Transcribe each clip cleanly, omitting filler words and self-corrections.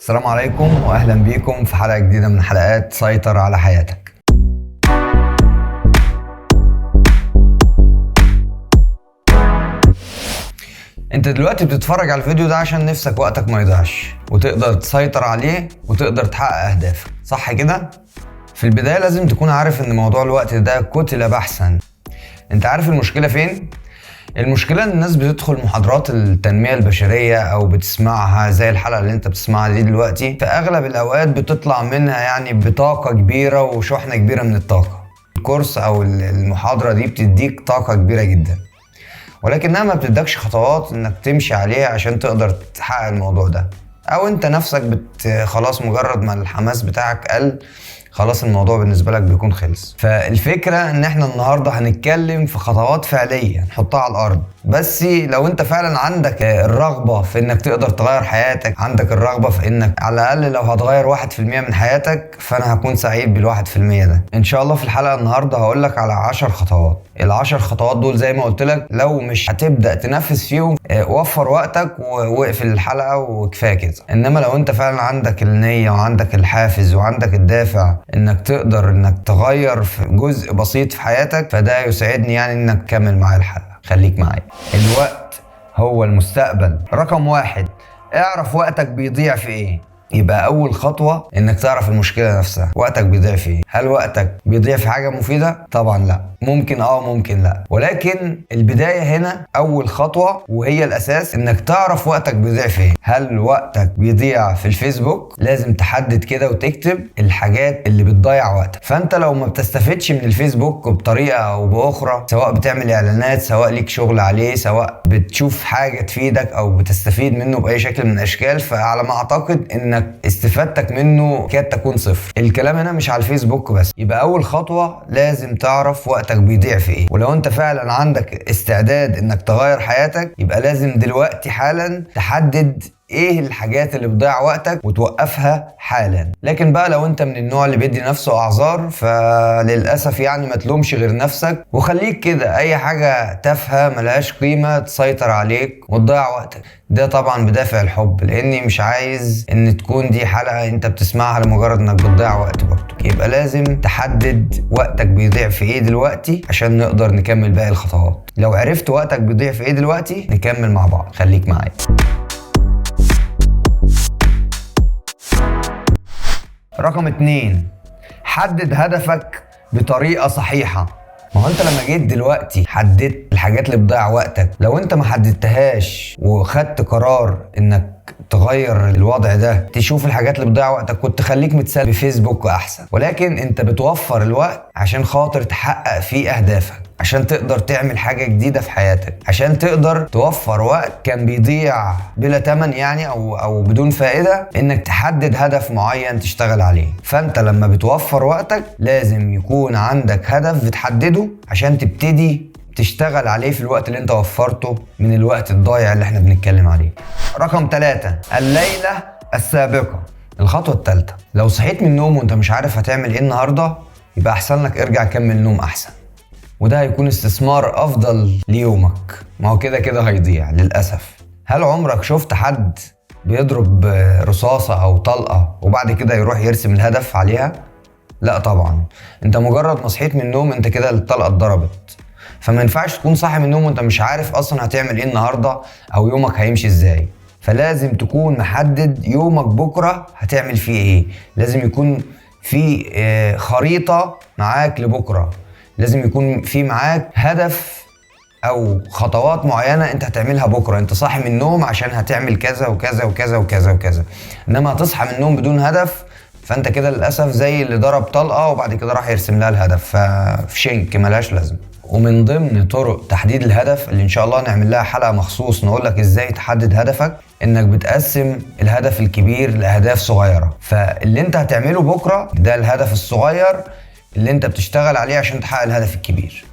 السلام عليكم واهلا بيكم في حلقة جديدة من حلقات سيطر على حياتك. انت دلوقتي بتتفرج على الفيديو ده عشان نفسك وقتك ما يضيعش وتقدر تسيطر عليه وتقدر تحقق اهدافك، صح كده؟ في البداية لازم تكون عارف ان موضوع الوقت ده كتلة بحثا. انت عارف المشكلة فين؟ المشكلة ان الناس بتدخل محاضرات التنمية البشرية او بتسمعها زي الحلقة اللي انت بتسمعها دي دلوقتي، في اغلب الاوقات بتطلع منها يعني بطاقة كبيرة وشحنة كبيرة من الطاقة. الكورس او المحاضرة دي بتديك طاقة كبيرة جدا، ولكنها ما بتدكش خطوات انك تمشي عليها عشان تقدر تحقق الموضوع ده. او انت نفسك خلاص مجرد ما الحماس بتاعك قل خلاص الموضوع بالنسبة لك بيكون خلص. فالفكرة ان احنا النهاردة هنتكلم في خطوات فعلية نحطها على الارض، بس لو انت فعلا عندك الرغبة في انك تقدر تغير حياتك، عندك الرغبة في انك على الاقل لو هتغير 1% من حياتك، فانا هكون سعيد بال1% ده. ان شاء الله في الحلقة النهاردة هقولك على 10 خطوات. ال10 خطوات دول زي ما قلت لك لو مش هتبدأ تنفذ فيهم وفر وقتك واقفل الحلقة وكفاية كده. انما لو انت فعلا عندك النية وعندك الحافز وعندك الدافع انك تقدر انك تغير في جزء بسيط في حياتك، فده يسعدني يعني انك تكمل معايا الحلقة. خليك معايا. الوقت هو المستقبل. رقم 1، اعرف وقتك بيضيع في ايه. يبقى اول خطوة انك تعرف المشكلة نفسها، وقتك بيضيع في ايه. هل وقتك بيضيع في حاجة مفيدة؟ طبعا لا، ممكن ممكن لا، ولكن البداية هنا اول خطوة وهي الاساس انك تعرف وقتك بيضيع في ايه. هل وقتك بيضيع في الفيسبوك؟ لازم تحدد كده وتكتب الحاجات اللي بتضيع وقتك. فانت لو ما بتستفدش من الفيسبوك بطريقة او باخرى، سواء بتعمل اعلانات، سواء ليك شغل عليه، سواء بتشوف حاجة تفيدك او بتستفيد منه باي شكل من الاشكال، فعلى ما اعتقد انك استفادتك منه كاد تكون صفر. الكلام هنا مش على الفيسبوك بس. يبقى اول خطوة لازم تعرف وقتك بيضيع في ايه. ولو انت فعلا عندك استعداد انك تغير حياتك، يبقى لازم دلوقتي حالا تحدد ايه الحاجات اللي بتضيع وقتك وتوقفها حالا. لكن بقى لو انت من النوع اللي بيدي نفسه اعذار، فللاسف يعني ما تلومش غير نفسك وخليك كده اي حاجة تافهة ملهاش قيمة تسيطر عليك وتضيع وقتك. ده طبعا بدافع الحب، لاني مش عايز ان تكون دي حلقة انت بتسمعها لمجرد انك بتضيع وقت برضه. يبقى لازم تحدد وقتك بيضيع في ايه دلوقتي عشان نقدر نكمل باقي الخطوات. لو عرفت وقتك بيضيع في ايه دلوقتي نكمل مع بعض. خليك معايا. رقم 2، حدد هدفك بطريقة صحيحة. ما هو انت لما جيت دلوقتي حددت الحاجات اللي بتضيع وقتك، لو انت ما حددتهاش وخدت قرار انك تغير الوضع ده، تشوف الحاجات اللي بتضيع وقتك، كنت خليك متسلي بفيسبوك احسن. ولكن انت بتوفر الوقت عشان خاطر تحقق فيه اهدافك، عشان تقدر تعمل حاجة جديدة في حياتك، عشان تقدر توفر وقت كان بيضيع بلا تمن يعني او بدون فائدة، انك تحدد هدف معين تشتغل عليه. فانت لما بتوفر وقتك لازم يكون عندك هدف بتحدده عشان تبتدي تشتغل عليه في الوقت اللي انت وفرته من الوقت الضايع اللي احنا بنتكلم عليه. رقم 3، الليلة السابقة. الخطوة الثالثة، لو صحيت من النوم وانت مش عارف هتعمل ايه النهاردة، يبقى احسن لك ارجع كمل نوم احسن، وده هيكون استثمار افضل ليومك. ما هو كده كده هيضيع للأسف. هل عمرك شفت حد بيضرب رصاصة او طلقة وبعد كده يروح يرسم الهدف عليها؟ لا طبعا. انت مجرد ما صحيت من النوم انت كده الطلقة اتضربت. فما ينفعش تكون صاحي من النوم وانت مش عارف اصلا هتعمل ايه النهاردة او يومك هيمشي ازاي. فلازم تكون محدد يومك بكرة هتعمل فيه ايه. لازم يكون في خريطة معاك لبكرة، لازم يكون في معاك هدف او خطوات معينة انت هتعملها بكرة. انت صاحي من النوم عشان هتعمل كذا وكذا وكذا وكذا وكذا، انما هتصحى من النوم بدون هدف، فانت كده للأسف زي اللي ضرب طلقة وبعد كده راح يرسم لها الهدف، ففي شنك ملهاش لازمة. ومن ضمن طرق تحديد الهدف اللي ان شاء الله نعمل لها حلقة مخصوص نقولك ازاي تحدد هدفك، انك بتقسم الهدف الكبير لاهداف صغيرة. فاللي انت هتعمله بكرة ده الهدف الصغير اللي انت بتشتغل عليه عشان تحقق الهدف الكبير.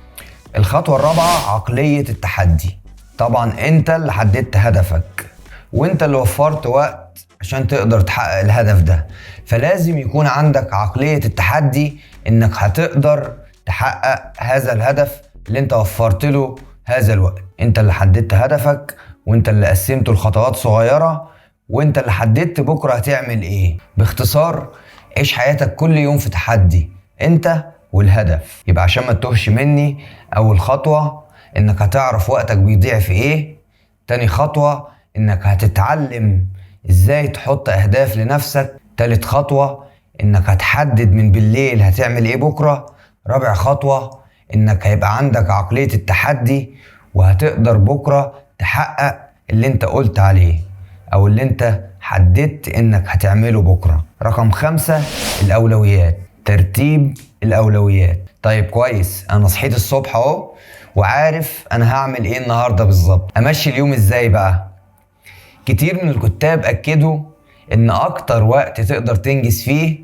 الخطوة الرابعة، عقلية التحدي. طبعا انت اللي حددت هدفك وانت اللي وفرت وقت عشان تقدر تحقق الهدف ده، فلازم يكون عندك عقلية التحدي انك هتقدر تحقق هذا الهدف اللي انت وفرت له هذا الوقت. انت اللي حددت هدفك وانت اللي قسمته لخطوات صغيرة وانت اللي حددت بكرة هتعمل ايه. باختصار، عيش حياتك كل يوم في تحدي انت والهدف. يبقى عشان ما تتوهش مني، اول خطوة انك هتعرف وقتك بيضيع في ايه. تاني خطوة انك هتتعلم ازاي تحط اهداف لنفسك. تالت خطوة انك هتحدد من بالليل هتعمل ايه بكرة. رابع خطوة انك هيبقى عندك عقلية التحدي وهتقدر بكرة تحقق اللي انت قلت عليه او اللي انت حددت انك هتعمله بكرة. رقم 5، الاولويات، ترتيب الاولويات. طيب كويس، انا صحيت الصبح اهو وعارف انا هعمل ايه النهاردة بالظبط. امشي اليوم ازاي بقى؟ كتير من الكتاب اكدوا ان اكتر وقت تقدر تنجز فيه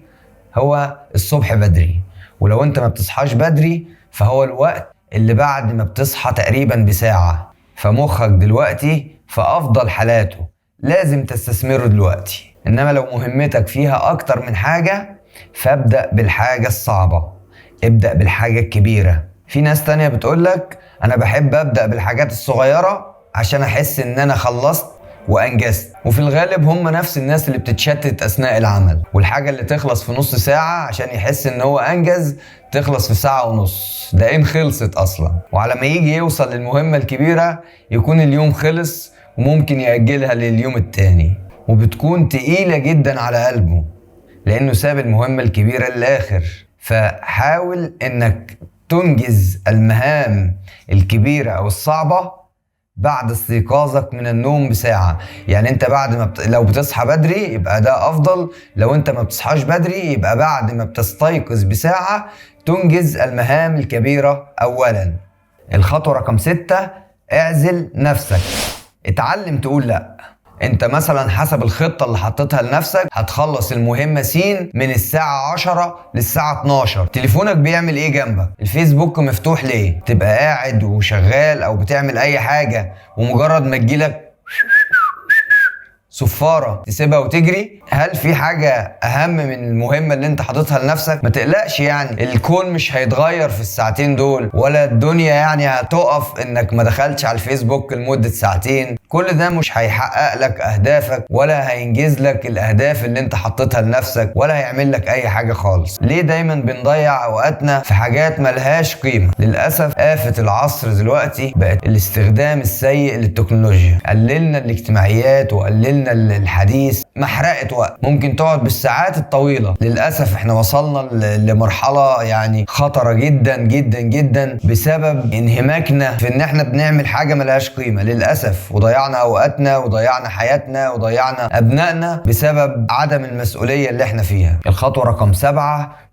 هو الصبح بدري، ولو انت ما بتصحاش بدري فهو الوقت اللي بعد ما بتصحى تقريبا بساعة. فمخك دلوقتي في افضل حالاته، لازم تستثمره دلوقتي. انما لو مهمتك فيها اكتر من حاجة فابدأ بالحاجة الصعبة، ابدأ بالحاجة الكبيرة. في ناس تانية بتقولك انا بحب ابدأ بالحاجات الصغيرة عشان احس ان انا خلصت وانجزت، وفي الغالب هم نفس الناس اللي بتتشتت اثناء العمل. والحاجة اللي تخلص في نص ساعة عشان يحس ان هو انجز تخلص في ساعة ونص، ده ان خلصت اصلا. وعلى ما يجي يوصل للمهمة الكبيرة يكون اليوم خلص وممكن يأجلها لليوم التاني، وبتكون تقيلة جدا على قلبه لانه ساب المهمة الكبيرة للآخر. فحاول انك تنجز المهام الكبيرة او الصعبة بعد استيقاظك من النوم بساعة. يعني انت بعد ما لو بتصحى بدري يبقى ده افضل، لو انت ما بتصحاش بدري يبقى بعد ما بتستيقظ بساعة تنجز المهام الكبيرة اولا. الخطوة رقم 6، اعزل نفسك، اتعلم تقول لا. انت مثلا حسب الخطة اللي حطيتها لنفسك هتخلص المهمة س من الساعة 10 للساعة 12، تليفونك بيعمل ايه جنبك؟ الفيسبوك مفتوح ليه؟ تبقى قاعد وشغال او بتعمل اي حاجة ومجرد ما تجيلك صفارة تسيبها وتجري؟ هل في حاجة أهم من المهمة اللي أنت حاططها لنفسك؟ ما تقلقش، يعني الكون مش هيتغير في الساعتين دول، ولا الدنيا يعني هتقف إنك ما دخلتش على الفيسبوك لمدة ساعتين. كل ده مش هيحقق لك أهدافك ولا هينجز لك الأهداف اللي أنت حطيتها لنفسك ولا هيعمل لك أي حاجة خالص. ليه دايما بنضيع أوقاتنا في حاجات ملهاش قيمة؟ للأسف آفة العصر دلوقتي بقت الاستخدام السيء للتكنولوجيا. قللنا الاجتماعيات وقللنا الحديث، محرقة وقت ممكن تقعد بالساعات الطويلة. للأسف احنا وصلنا لمرحلة يعني خطرة جدا جدا جدا بسبب انهماكنا في ان احنا بنعمل حاجة ملهاش قيمة للأسف، وضيعنا اوقاتنا وضيعنا حياتنا وضيعنا ابنائنا بسبب عدم المسؤولية اللي احنا فيها. الخطوة رقم 7،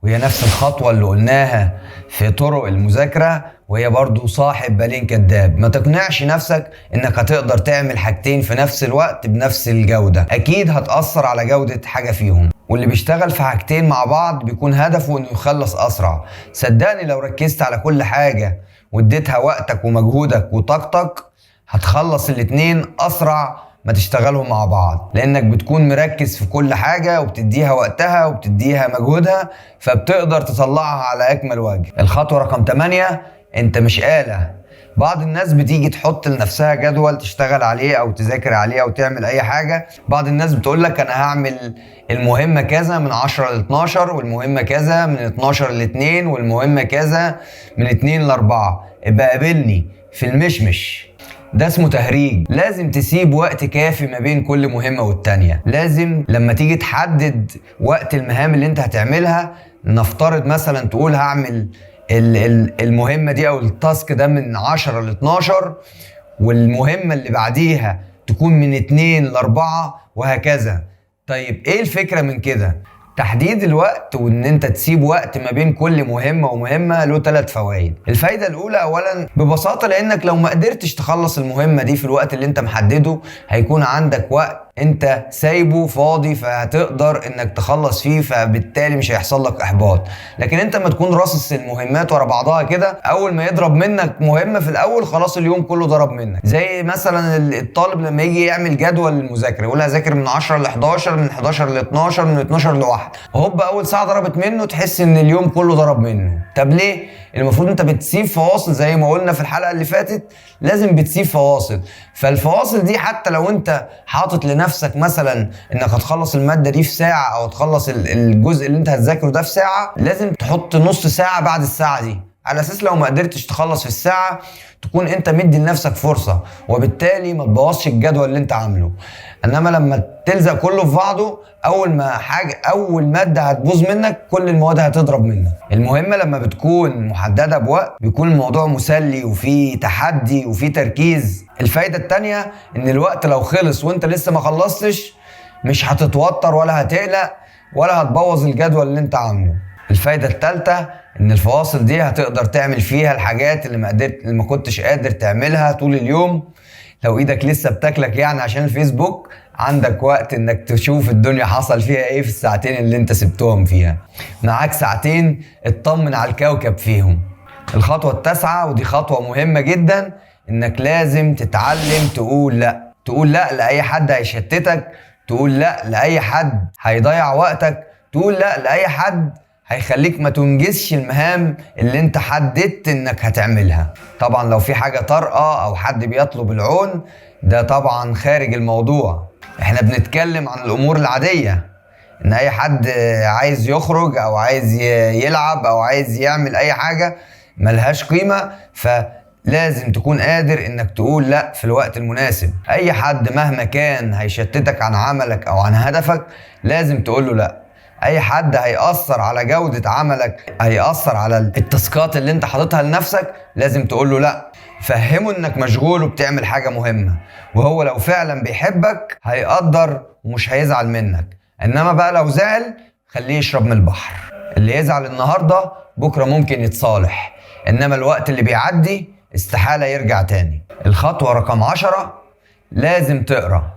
وهي نفس الخطوة اللي قلناها في طرق المذاكرة، وهي برضو صاحب بالين كداب. ما تقنعش نفسك انك هتقدر تعمل حاجتين في نفس الوقت بنفس الجودة، اكيد هتأثر على جودة حاجة فيهم. واللي بيشتغل في حاجتين مع بعض بيكون هدفه انه يخلص اسرع. صدقني لو ركزت على كل حاجة واديتها وقتك ومجهودك وطاقتك هتخلص الاتنين اسرع ما تشتغلهم مع بعض، لانك بتكون مركز في كل حاجة وبتديها وقتها وبتديها مجهودها، فبتقدر تطلعها على اكمل وجه. الخطوة رقم 8، انت مش آلة. بعض الناس بتيجي تحط لنفسها جدول تشتغل عليه او تذاكر عليه او تعمل اي حاجة. بعض الناس بتقولك انا هعمل المهمة كذا من 10 ل 12، والمهمة كذا من 12 ل 2، والمهمة كذا من 2 ل 4. ابقى قابلني في المشمش، ده اسمه تهريج. لازم تسيب وقت كافي ما بين كل مهمة والتانية. لازم لما تيجي تحدد وقت المهام اللي انت هتعملها، نفترض مثلا تقول هعمل المهمة دي او التاسك ده من 10 ل 12، والمهمة اللي بعديها تكون من 2 ل 4 وهكذا. طيب ايه الفكرة من كده؟ تحديد الوقت وان انت تسيب وقت ما بين كل مهمة ومهمة له 3 فوائد. الفايدة الاولى اولا ببساطة لانك لو ما قدرتش تخلص المهمة دي في الوقت اللي انت محدده هيكون عندك وقت انت سايبه فاضي فهتقدر انك تخلص فيه، فبالتالي مش هيحصل لك احباط. لكن انت ما تكون راصص المهمات ورا بعضها كده، اول ما يضرب منك مهمة في الاول خلاص اليوم كله ضرب منك. زي مثلا الطالب لما يجي يعمل جدول المذاكرة يقول هذاكر من 10 ل 11، من 11 ل 12، من 12 ل 1، هوب اول ساعة ضربت منه تحس ان اليوم كله ضرب منه. طب ليه؟ المفروض انت بتسيب فواصل زي ما قلنا في الحلقة اللي فاتت، لازم بتسيب فواصل. فالفواصل دي حتى لو انت حاطط لنفسك مثلا انك هتخلص الماده دي في ساعه او تخلص الجزء اللي انت هتذاكره ده في ساعه، لازم تحط نص ساعه بعد الساعه دي، على اساس لو ما قدرتش تخلص في الساعه تكون انت مدي لنفسك فرصه، وبالتالي ما تبوظش الجدول اللي انت عامله. انما لما تلزق كله في بعضه، اول ماده هتبوظ منك، كل المواد هتضرب منك. المهمه لما بتكون محدده بوقت بيكون الموضوع مسلي وفي تحدي وفي تركيز. الفايده التانيه ان الوقت لو خلص وانت لسه ما خلصتش، مش هتتوتر ولا هتقلق ولا هتبوظ الجدول اللي انت عامله. الفايده الثالثه ان الفواصل دي هتقدر تعمل فيها الحاجات اللي ما كنتش قادر تعملها طول اليوم. لو ايدك لسه بتاكلك يعني عشان الفيسبوك، عندك وقت انك تشوف الدنيا حصل فيها ايه في الساعتين اللي انت سبتهم فيها. معاك ساعتين اطمن على الكوكب فيهم. الخطوة التاسعة ودي خطوة مهمة جدا، انك لازم تتعلم تقول لا. تقول لا لأي حد هيشتتك، تقول لا لأي حد هيضيع وقتك، تقول لا لأي حد هيخليك ما تنجزش المهام اللي انت حددت انك هتعملها. طبعا لو في حاجة طارئة او حد بيطلب العون، ده طبعا خارج الموضوع. احنا بنتكلم عن الامور العادية، ان اي حد عايز يخرج او عايز يلعب او عايز يعمل اي حاجة ملهاش قيمة، فلازم تكون قادر انك تقول لا في الوقت المناسب. اي حد مهما كان هيشتتك عن عملك او عن هدفك لازم تقول له لا. اي حد هيأثر على جودة عملك، هيأثر على التاسكات اللي انت حاططها لنفسك، لازم تقول له لا. فهمه انك مشغول وبتعمل حاجة مهمة، وهو لو فعلا بيحبك هيقدر ومش هيزعل منك. انما بقى لو زعل خليه يشرب من البحر. اللي يزعل النهاردة بكرة ممكن يتصالح، انما الوقت اللي بيعدي استحالة يرجع تاني. الخطوة رقم 10، لازم تقرأ.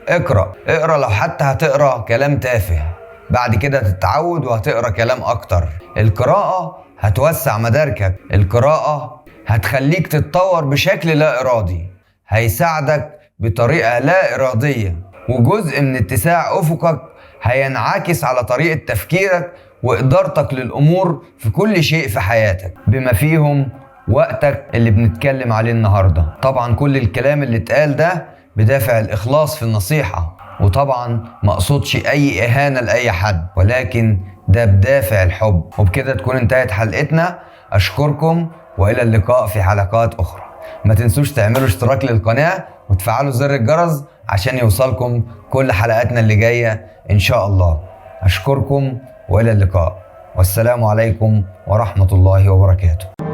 اقرأ لو حتى هتقرأ كلام تافه، بعد كده تتعود وهتقرأ كلام أكتر. القراءة هتوسع مداركك، القراءة هتخليك تتطور بشكل لا إرادي، هيساعدك بطريقة لا إرادية، وجزء من اتساع أفقك هينعكس على طريقة تفكيرك وإدارتك للأمور في كل شيء في حياتك، بما فيهم وقتك اللي بنتكلم عليه النهاردة. طبعا كل الكلام اللي اتقال ده بدافع الإخلاص في النصيحة، وطبعا ما اقصدش اي اهانة لاي حد، ولكن ده بدافع الحب. وبكده تكون انتهت حلقتنا. اشكركم والى اللقاء في حلقات اخرى. ما تنسوش تعملوا اشتراك للقناة وتفعلوا زر الجرس عشان يوصلكم كل حلقاتنا اللي جاية ان شاء الله. اشكركم والى اللقاء، والسلام عليكم ورحمة الله وبركاته.